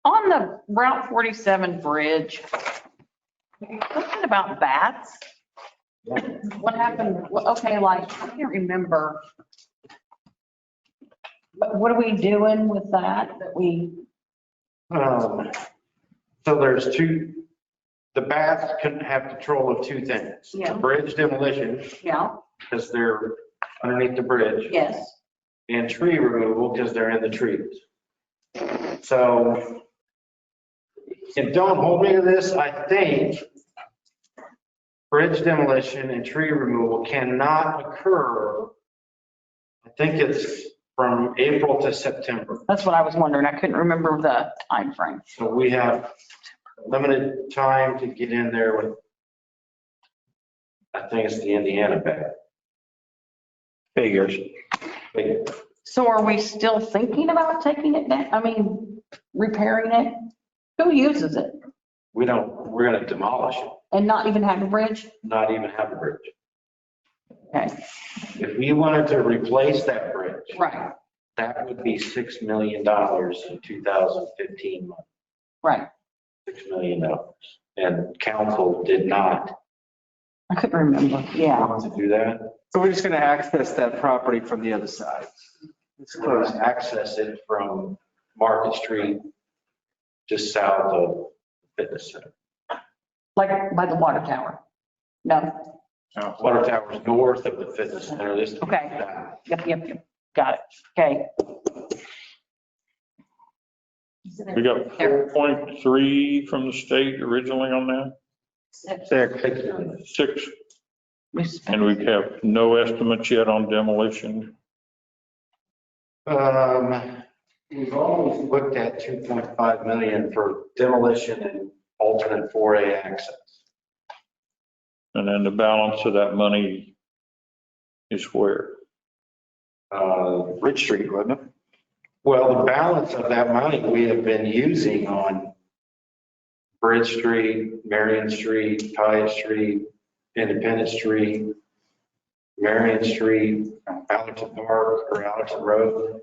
On the Route 47 bridge, something about bats? What happened? Okay, like, I can't remember. What are we doing with that we? So there's two, the bats can have control of two things. Yeah. Bridge demolition, Yeah, because they're underneath the bridge, yes. and tree removal, because they're in the trees. So, and don't hold me to this, I think bridge demolition and tree removal cannot occur, I think it's from April to September. That's what I was wondering. I couldn't remember the time frame. So we have limited time to get in there with, I think it's the Indiana bat. Figures. So are we still thinking about taking it down? I mean, repairing it? Who uses it? We're going to demolish it, And not even have a bridge? not even have a bridge. Okay, If we wanted to replace that bridge, right. That would be $6 million in 2015 money, Right. $6 million. And council did not I couldn't remember. Yeah. want to do that. So we're just going to access that property from the other side. It's We're close. going to access it from Market Street, just south of the fitness center. Like by the water tower. No. Water tower's north of the fitness center. This. Okay. Yep. Got it. Okay. We got 4.3 from the state originally on that, 6, We spent- and we have no estimates yet on demolition. We've always looked at 2.5 million for demolition and alternate 4A access. And then the balance of that money is where? Ridge Street, wasn't it? Well, the balance of that money we have been using on Bridge Street, Marion Street, Pyatt Street, Independence Street, Marion Street, Allerton Park or Allerton Road.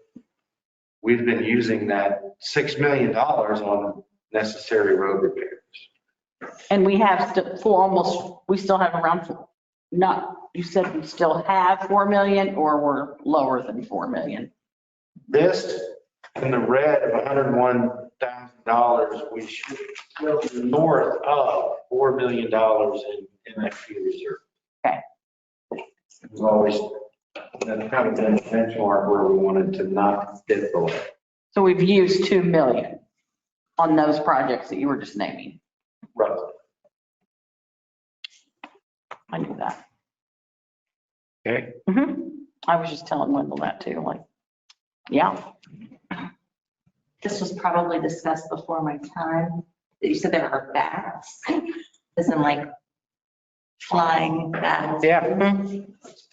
We've been using that $6 million on necessary road repairs. And we have we still have around, you said we still have 4 million or we're lower than 4 million? This, in the red of $101,000, we should still be north of $4 million in that fee reserve. Okay. It's always, that's kind of been the benchmark where we wanted to not dip below. So we've used 2 million on those projects that you were just naming. Right. I knew that. Okay. I was just telling Wendell that too, like, yeah. This was probably discussed before my time. You said there are bats, isn't like flying bats. Yeah.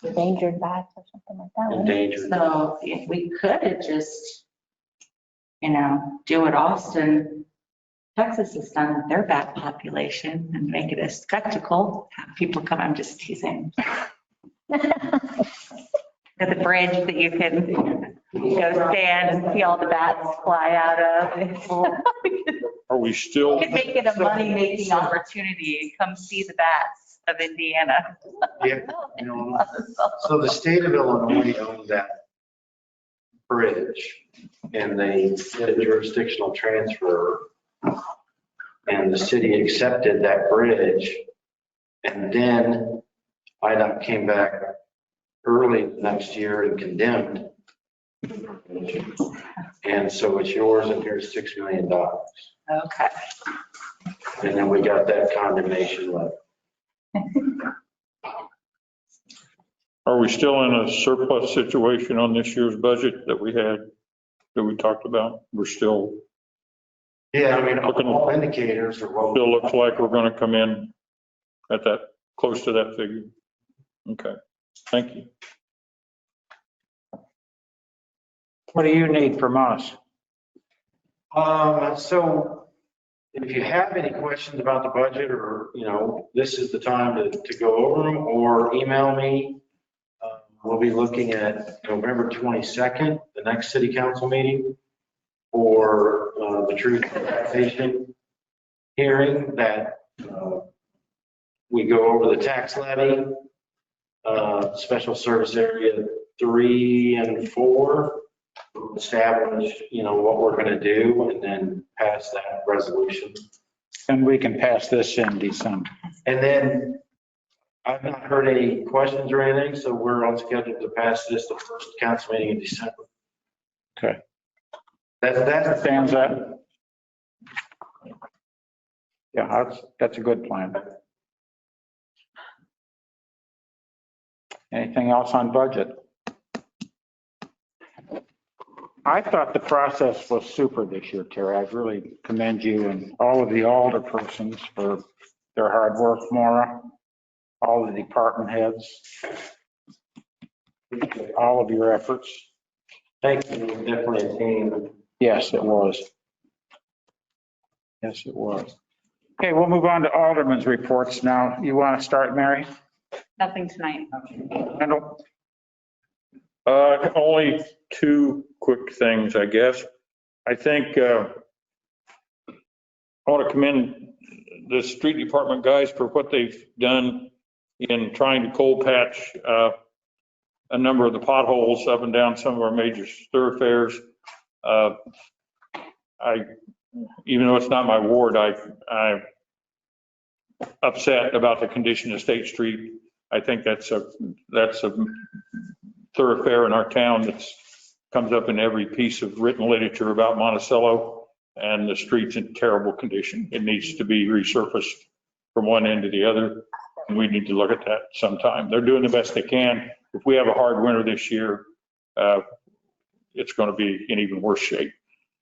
Endangered bats or something like that. wouldn't it? Endangered. So if we could just, do what Austin, Texas has done with their bat population and make it a spectacle, have people come, I'm just teasing. At the bridge that you can go stand and see all the bats fly out of. Are we still, You could make it a money-making opportunity. Come see the bats of Indiana. Yeah. So the state of Illinois owns that bridge and they did a jurisdictional transfer. And the city accepted that bridge. And then IDOT came back early next year and condemned. And so it's yours and here's $6 million. Okay. And then we got that condemnation letter. are we still in a surplus situation on this year's budget that we talked about? We're still, Yeah, I mean, all indicators are well. still looks like we're going to come in at that, close to that figure. Okay, thank you. What do you need from us? So if you have any questions about the budget or, this is the time to go over them or email me. We'll be looking at November 22nd, the next city council meeting for the truth taxation hearing that we go over the tax levy, special service area 3 and 4. Establish, what we're going to do and then pass that resolution. And we can pass this in December. And then I've not heard any questions or anything, so we're on schedule to pass this the first council meeting in December. Okay. That Stands up. Yeah, that's a good plan. Anything else on budget? I thought the process was super this year, Terry. I really commend you and all of the alder persons for their hard work, Maura, all the department heads, all of your efforts. Thank you, definitely a team. Yes, it was. Yes, it was. Okay, we'll move on to Alderman's reports now. You want to start, Mary? Nothing tonight. Kendall? Only two quick things, I guess. I think I want to commend the street department guys for what they've done in trying to cold patch a number of the potholes up and down some of our major thoroughfares. Even though it's not my ward, I'm upset about the condition of State Street. I think that's a thoroughfare in our town that comes up in every piece of written literature about Monticello, and the street's in terrible condition. It needs to be resurfaced from one end to the other, and we need to look at that sometime. They're doing the best they can. If we have a hard winter this year, it's going to be in even worse shape.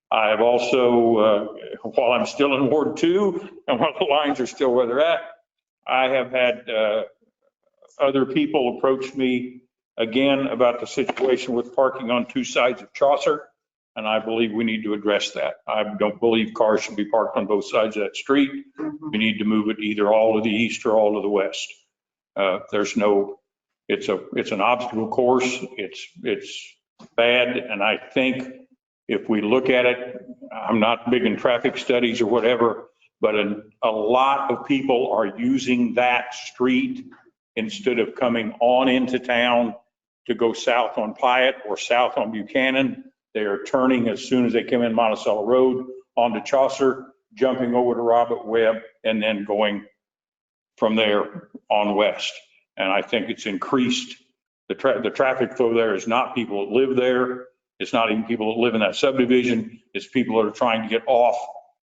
I have also, while I'm still in Ward 2 and while the lines are still where they're at, I have had other people approach me again about the situation with parking on two sides of Chaucer, and I believe we need to address that. I don't believe cars should be parked on both sides of that street. We need to move it either all to the east or all to the west. It's an obstacle course. It's bad, and I think if we look at it, I'm not big in traffic studies or whatever, but a lot of people are using that street instead of coming on into town to go south on Pyatt or south on Buchanan. They are turning as soon as they come in Monticello Road onto Chaucer, jumping over to Robert Webb, and then going from there on west. And I think it's increased. The traffic flow there is not people that live there. It's not even people that live in that subdivision. It's people that are trying to get off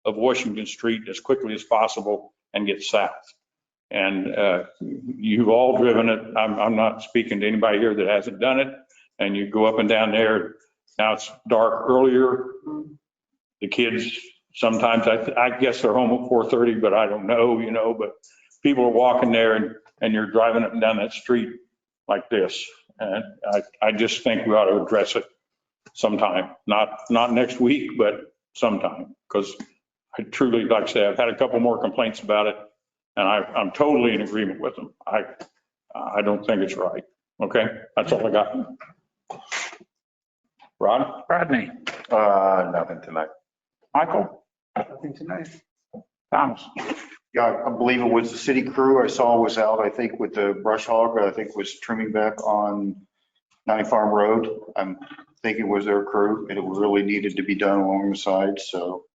of Washington Street as quickly as possible and get south. And you've all driven it. I'm not speaking to anybody here that hasn't done it. And you go up and down there. Now it's dark earlier. The kids sometimes, I guess they're home at 4:30, but I don't know, but people are walking there and you're driving up and down that street like this. And I just think we ought to address it sometime, not next week, but sometime, because I truly, like I say, I've had a couple more complaints about it, and I'm totally in agreement with them. I don't think it's right. Okay, that's all I got. Rodney, Nothing tonight. Michael, Nothing tonight. Thomas. Yeah, I believe it was the city crew I saw was out, I think with the brush hog, I think was trimming back on 90 Farm Road. I'm thinking it was their crew, and it really needed to be done along the side. So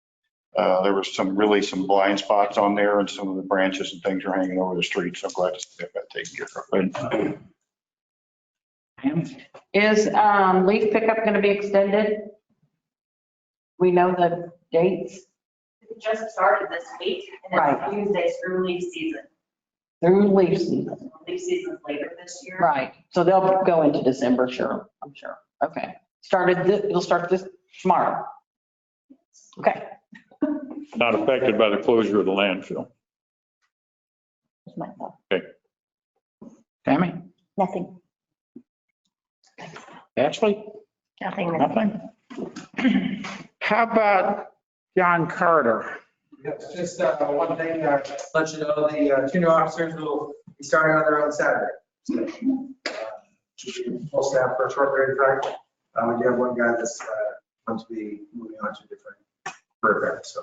there was some blind spots on there, and some of the branches and things are hanging over the street. So I'm glad to see that got taken care of. Is leaf pickup going to be extended? We know the dates It just started this week, and Right. it's Tuesdays through leaf season. through leaf season. Leaf season's later this year. Right, so they'll go into December, sure, I'm sure. Okay, it'll start this tomorrow. Okay. Not affected by the closure of the landfill. That's my thought. Okay. Tammy, Nothing, Ashley, nothing. nothing? How about John Carter? Yes, just one thing, let you know, the two new officers will be starting on their own Saturday. So, full staff for a short period of time. We do have one guy that's going to be moving on to a different program, so.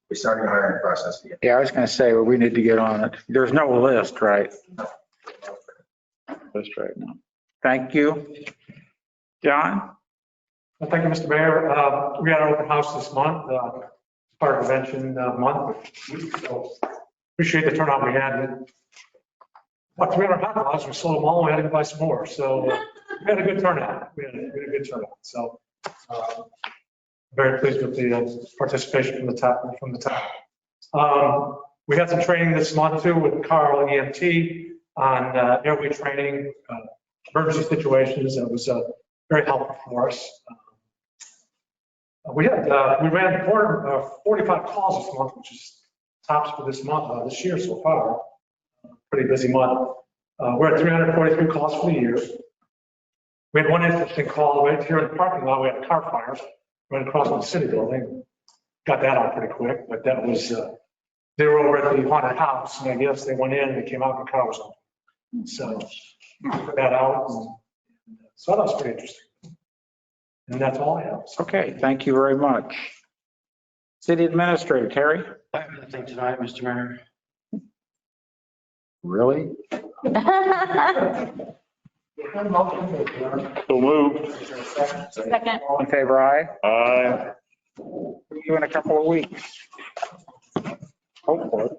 We're starting the hiring process again. Yeah, I was going to say, well, we need to get on it. There's no list, right? List right now. Thank you. John? Well, thank you, Mr. Mayor. We had an open house this month, part of convention month. So appreciate the turnout we had. About 300 hot dogs, we sold them all, we had to buy some more. So we had a good turnout. We had a good turnout. So very pleased with the participation from the top. We had some training this month too with Carl EMT on airway training, emergency situations. That was very helpful for us. We ran 45 calls this month, which is tops for this month, this year so far. Pretty busy month. We're at 343 calls for the year. We had one interesting call right here in the parking lot. We had a car fire right across from the city building. Got that out pretty quick, but that was, they were over at the haunted house, and I guess they went in and they came out and the car was open. So put that out. And so that was pretty interesting. And that's all I have. Okay, thank you very much. City Administrator, Terry? I have nothing tonight, Mr. Mayor. Really? So moved. Second. All in favor, aye? Aye. See you in a couple of weeks. Hopefully.